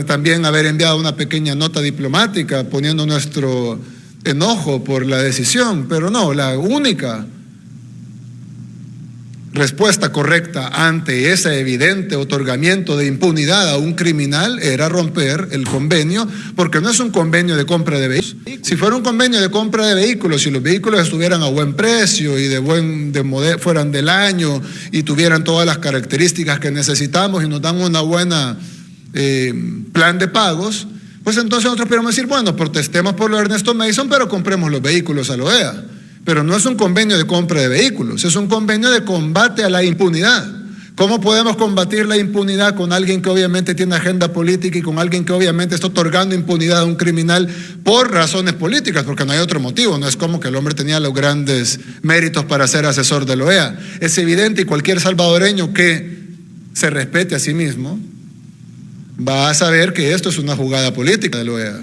también haber enviado una pequeña nota diplomática poniendo nuestro enojo por la decisión, pero no, la única respuesta correcta ante ese evidente otorgamiento de impunidad a un criminal era romper el convenio, porque no es un convenio de compra de vehículos. Si fuera un convenio de compra de vehículos, si los vehículos estuvieran a buen precio y fueran del año y tuvieran todas las características que necesitamos y nos dan una buena plan de pagos, pues entonces nosotros podemos decir, bueno, protestemos por lo de Ernesto Mason, pero compremos los vehículos a la OEA. Pero no es un convenio de compra de vehículos, es un convenio de combate a la impunidad. ¿Cómo podemos combatir la impunidad con alguien que obviamente tiene agenda política y con alguien que obviamente está otorgando impunidad a un criminal por razones políticas? Porque no hay otro motivo, no es como que el hombre tenía los grandes méritos para ser asesor de la OEA. Es evidente, y cualquier salvadoreño que se respete a sí mismo va a saber que esto es una jugada política de la OEA.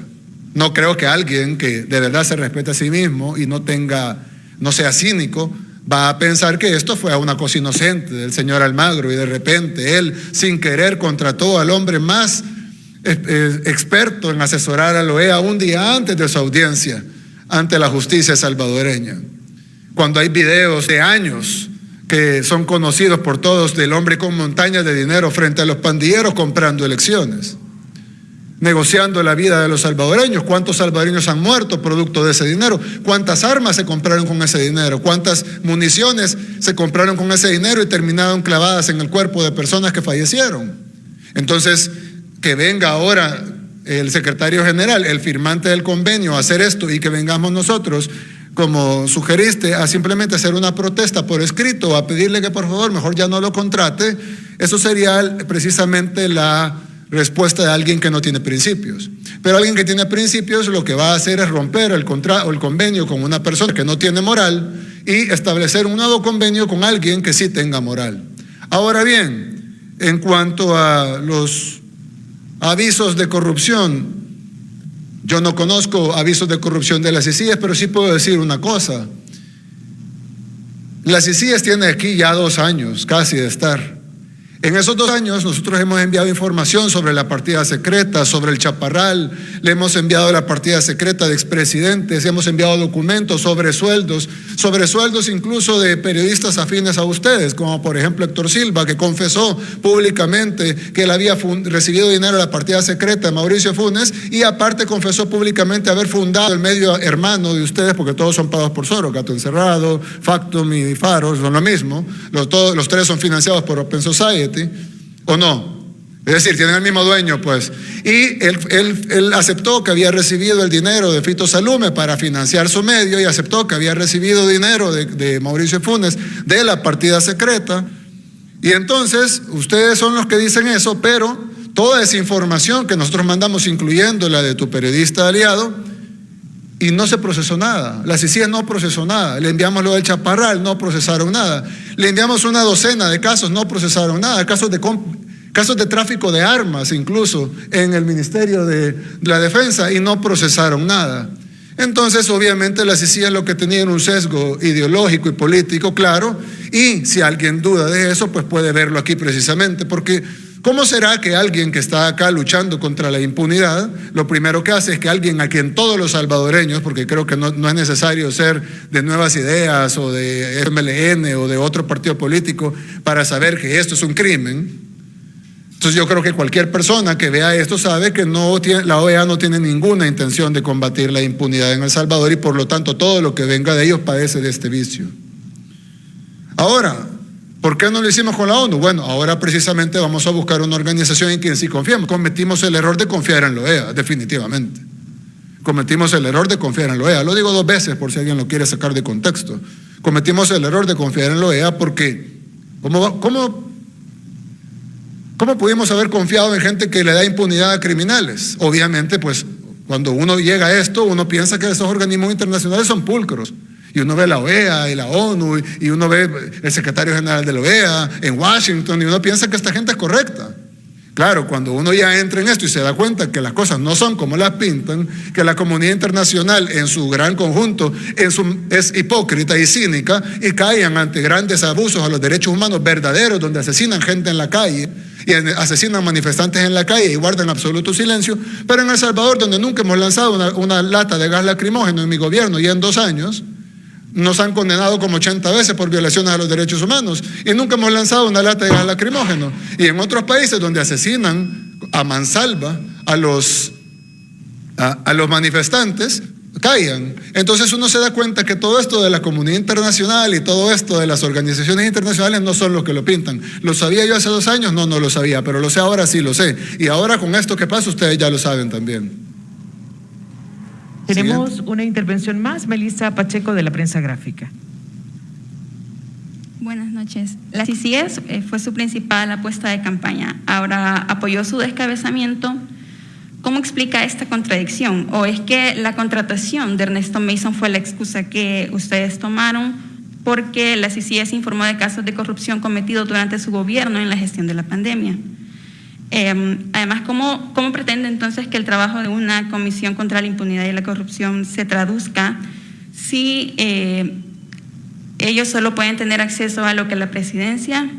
No creo que alguien que de verdad se respete a sí mismo y no sea cínico, va a pensar que esto fue una cosa inocente del señor Almagro y de repente él, sin querer, contrató al hombre más experto en asesorar a la OEA un día antes de su audiencia ante la justicia salvadoreña. Cuando hay videos de años que son conocidos por todos del hombre con montañas de dinero frente a los pandilleros comprando elecciones, negociando la vida de los salvadoreños. ¿Cuántos salvadoreños han muerto producto de ese dinero? ¿Cuántas armas se compraron con ese dinero? ¿Cuántas municiones se compraron con ese dinero y terminaron clavadas en el cuerpo de personas que fallecieron? Entonces, que venga ahora el secretario general, el firmante del convenio, a hacer esto y que vengamos nosotros, como sugeriste, a simplemente hacer una protesta por escrito, a pedirle que por favor mejor ya no lo contrate, eso sería precisamente la respuesta de alguien que no tiene principios. Pero alguien que tiene principios lo que va a hacer es romper el convenio con una persona que no tiene moral y establecer un nuevo convenio con alguien que sí tenga moral. Ahora bien, en cuanto a los avisos de corrupción, yo no conozco avisos de corrupción de las CICIES, pero sí puedo decir una cosa. Las CICIES tiene aquí ya 2 años casi de estar. En esos 2 años nosotros hemos enviado información sobre la partida secreta, sobre el Chaparral, le hemos enviado la partida secreta de expresidentes, hemos enviado documentos sobre sueldos incluso de periodistas afines a ustedes, como por ejemplo Héctor Silva, que confesó públicamente que él había recibido dinero de la partida secreta de Mauricio Funes y aparte confesó públicamente haber fundado el medio hermano de ustedes, porque todos son pagados por Soros, Gato Encerrado, Factum y Faros, son lo mismo, los 3 son financiados por Open Society. ¿O no? Es decir, tienen el mismo dueño, pues. Y él aceptó que había recibido el dinero de Fito Salume para financiar su medio y aceptó que había recibido dinero de Mauricio Funes de la partida secreta. Y entonces, ustedes son los que dicen eso, pero toda esa información que nosotros mandamos, incluyendo la de tu periodista aliado, y no se procesó nada. La CICIES no procesó nada. Le enviamos lo del Chaparral, no procesaron nada. Le enviamos una docena de casos, no procesaron nada. Casos de tráfico de armas, incluso en el Ministerio de la Defensa, y no procesaron nada. Entonces, obviamente, la CICIES lo que tenía era un sesgo ideológico y político, claro, y si alguien duda de eso, pues puede verlo aquí precisamente, porque ¿cómo será que alguien que está acá luchando contra la impunidad, lo primero que hace es que alguien a quien todos los salvadoreños, porque creo que no es necesario ser de Nuevas Ideas o de MLN o de otro partido político para saber que esto es un crimen? Entonces yo creo que cualquier persona que vea esto sabe que la OEA no tiene ninguna intención de combatir la impunidad en El Salvador y por lo tanto todo lo que venga de ellos padece de este vicio. Ahora, ¿por qué no lo hicimos con la ONU? Bueno, ahora precisamente vamos a buscar una organización en quien sí confiamos. Cometimos el error de confiar en la OEA, definitivamente. Cometimos el error de confiar en la OEA. Lo digo 2 veces por si alguien lo quiere sacar de contexto. Cometimos el error de confiar en la OEA porque ¿cómo pudimos haber confiado en gente que le da impunidad a criminales? Obviamente, pues, cuando uno llega a esto, uno piensa que esos organismos internacionales son pulcros. Y uno ve la OEA y la ONU y uno ve el secretario general de la OEA en Washington y uno piensa que esta gente es correcta. Claro, cuando uno ya entra en esto y se da cuenta que las cosas no son como las pintan, que la comunidad internacional en su gran conjunto es hipócrita y cínica y caen ante grandes abusos a los derechos humanos verdaderos donde asesinan gente en la calle, y asesinan manifestantes en la calle y guardan absoluto silencio, pero en El Salvador, donde nunca hemos lanzado una lata de gas lacrimógeno en mi gobierno y en 2 años, nos han condenado como 80 veces por violaciones a los derechos humanos y nunca hemos lanzado una lata de gas lacrimógeno. Y en otros países donde asesinan a mansalva a los manifestantes, callan. Entonces uno se da cuenta que todo esto de la comunidad internacional y todo esto de las organizaciones internacionales no son los que lo pintan. ¿Lo sabía yo hace 2 años? No, no lo sabía, pero lo sé ahora, sí lo sé. Y ahora con esto que pasa ustedes ya lo saben también. Tenemos Siguiente. una intervención más, Melissa Pacheco, de la Prensa Gráfica. Buenas noches. La CICIES fue su principal apuesta de campaña. Ahora apoyó su descabezamiento. ¿Cómo explica esta contradicción? ¿O es que la contratación de Ernesto Mason fue la excusa que ustedes tomaron porque la CICIES informó de casos de corrupción cometidos durante su gobierno en la gestión de la pandemia? Además, ¿cómo pretende entonces que el trabajo de una comisión contra la impunidad y la corrupción se traduzca si ellos solo pueden tener acceso a lo que la presidencia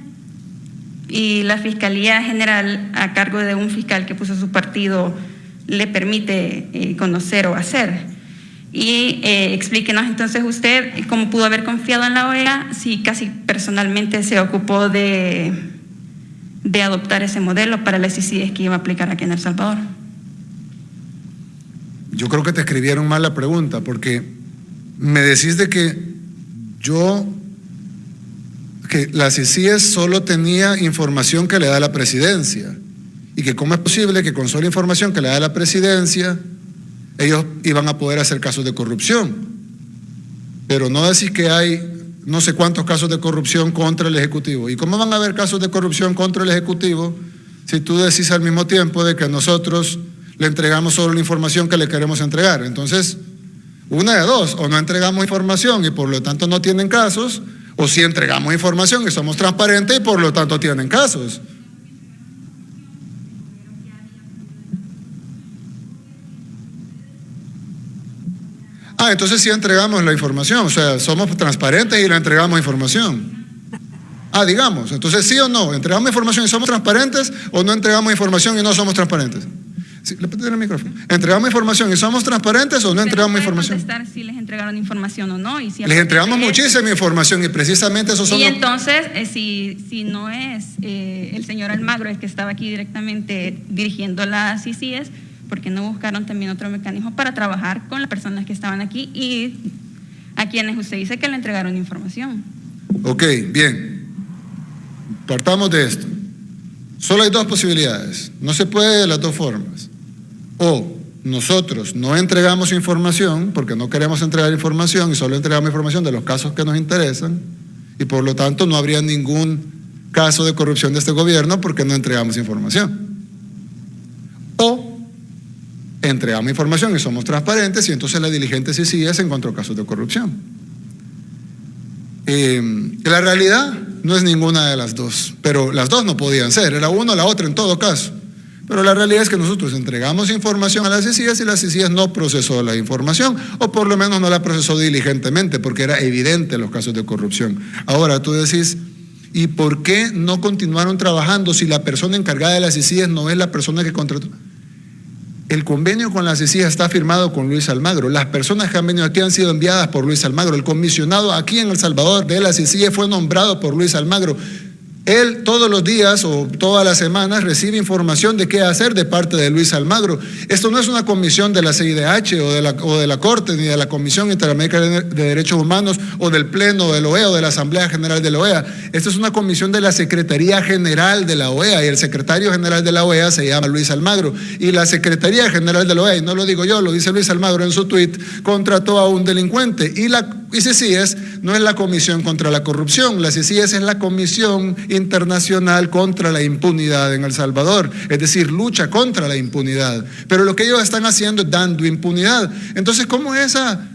y la Fiscalía General, a cargo de un fiscal que puso su partido, le permite conocer o hacer? Y explíquenos entonces usted cómo pudo haber confiado en la OEA si casi personalmente se ocupó de adoptar ese modelo para las CICIES que iba a aplicar aquí en El Salvador. Yo creo que te escribieron mal la pregunta, porque me decís de que la CICIES solo tenía información que le da la presidencia, y que cómo es posible que con sola información que le da la presidencia ellos iban a poder hacer casos de corrupción. Pero no decís que hay no sé cuántos casos de corrupción contra el Ejecutivo. ¿Y cómo van a haber casos de corrupción contra el Ejecutivo si tú decís al mismo tiempo de que nosotros le entregamos solo la información que le queremos entregar? Entonces, una de dos: o no entregamos información y por lo tanto no tienen casos, o sí entregamos información y somos transparentes y por lo tanto tienen casos. Entonces sí entregamos la información, o sea, somos transparentes y le entregamos información. Digamos, entonces sí o no, ¿entregamos información y somos transparentes o no entregamos información y no somos transparentes? Sí, le pido el micrófono. ¿Entregamos información y somos transparentes o no entregamos información? Contestar si les entregaron información o no. Y si les entregamos muchísima información y precisamente eso son. Y entonces, si no es el señor Almagro el que estaba aquí directamente dirigiendo las CICIES, ¿por qué no buscaron también otro mecanismo para trabajar con las personas que estaban aquí y a quienes usted dice que le entregaron información? Ok, bien. Partamos de esto. Solo hay 2 posibilidades. No se puede de las 2 formas. O nosotros no entregamos información porque no queremos entregar información y solo entregamos información de los casos que nos interesan y por lo tanto no habría ningún caso de corrupción de este gobierno porque no entregamos información. O entregamos información y somos transparentes y entonces la diligente CICIES encontró casos de corrupción. La realidad no es ninguna de las 2, pero las 2 no podían ser, era una o la otra en todo caso. Pero la realidad es que nosotros entregamos información a las CICIES y la CICIES no procesó la información, o por lo menos no la procesó diligentemente, porque era evidente los casos de corrupción. Ahora tú decís, ¿y por qué no continuaron trabajando si la persona encargada de las CICIES no es la persona que contrató? El convenio con la CICIES está firmado con Luis Almagro. Las personas que han venido aquí han sido enviadas por Luis Almagro. El comisionado aquí en El Salvador de la CICIES fue nombrado por Luis Almagro. Él todos los días o todas las semanas recibe información de qué hacer de parte de Luis Almagro. Esto no es una comisión de la CIDH o de la Corte, ni de la Comisión Interamericana de Derechos Humanos o del Pleno de la OEA o de la Asamblea General de la OEA. Esto es una comisión de la Secretaría General de la OEA y el secretario general de la OEA se llama Luis Almagro. Y la Secretaría General de la OEA, y no lo digo yo, lo dice Luis Almagro en su tuit, contrató a un delincuente. Y CICIES no es la Comisión contra la Corrupción, la CICIES es la Comisión Internacional contra la Impunidad en El Salvador, es decir, lucha contra la impunidad. Pero lo que ellos están haciendo es dando impunidad. Entonces, ¿cómo es esa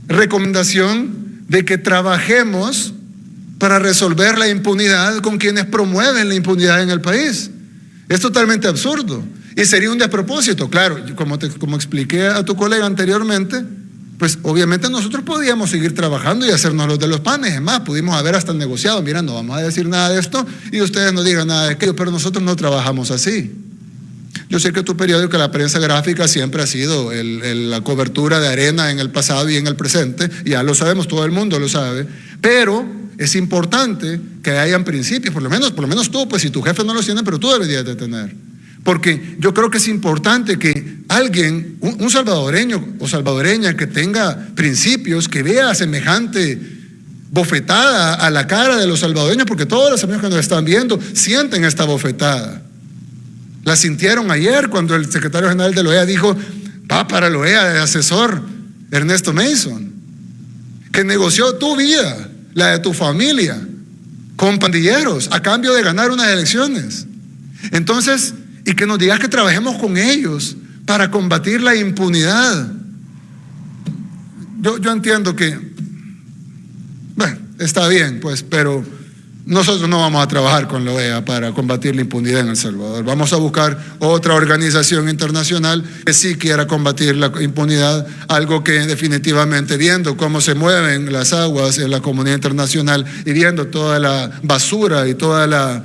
recomendación de que trabajemos para resolver la impunidad con quienes promueven la impunidad en el país? Es totalmente absurdo y sería un despropósito. Claro, como expliqué a tu colega anteriormente, pues obviamente nosotros podíamos seguir trabajando y hacernos los de los panes. Es más, pudimos haber hasta negociado, mira, no vamos a decir nada de esto y ustedes no digan nada de aquello, pero nosotros no trabajamos así. Yo sé que tu periódico, La Prensa Gráfica, siempre ha sido la cobertura de arena en el pasado y en el presente, ya lo sabemos, todo el mundo lo sabe, pero es importante que hayan principios, por lo menos tú, pues si tu jefe no los tiene, pero tú deberías de tener. Porque yo creo que es importante que alguien, un salvadoreño o salvadoreña que tenga principios, que vea semejante bofetada a la cara de los salvadoreños, porque todos los amigos que nos están viendo sienten esta bofetada. La sintieron ayer cuando el secretario general de la OEA dijo, va para la OEA de asesor Ernesto Mason, que negoció tu vida, la de tu familia, con pandilleros a cambio de ganar unas elecciones. Entonces, y que nos digas que trabajemos con ellos para combatir la impunidad. Yo entiendo que, bueno, está bien, pues, pero nosotros no vamos a trabajar con la OEA para combatir la impunidad en El Salvador. Vamos a buscar otra organización internacional que sí quiera combatir la impunidad, algo que definitivamente, viendo cómo se mueven las aguas en la comunidad internacional y viendo toda la basura y toda la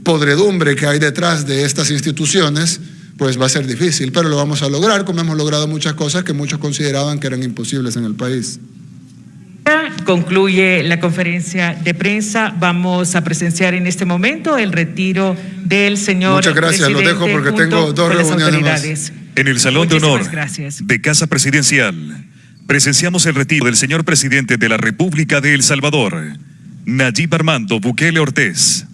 podredumbre que hay detrás de estas instituciones, pues va a ser difícil, pero lo vamos a lograr, como hemos logrado muchas cosas que muchos consideraban que eran imposibles en el país. Concluye la conferencia de prensa. Vamos a presenciar en este momento el retiro del señor Muchas gracias, lo dejo porque tengo dos reuniones más. En el Salón de Honor de Casa Presidencial, presenciamos el retiro del señor presidente de la República de El Salvador, Nayib Armando Bukele Ortiz.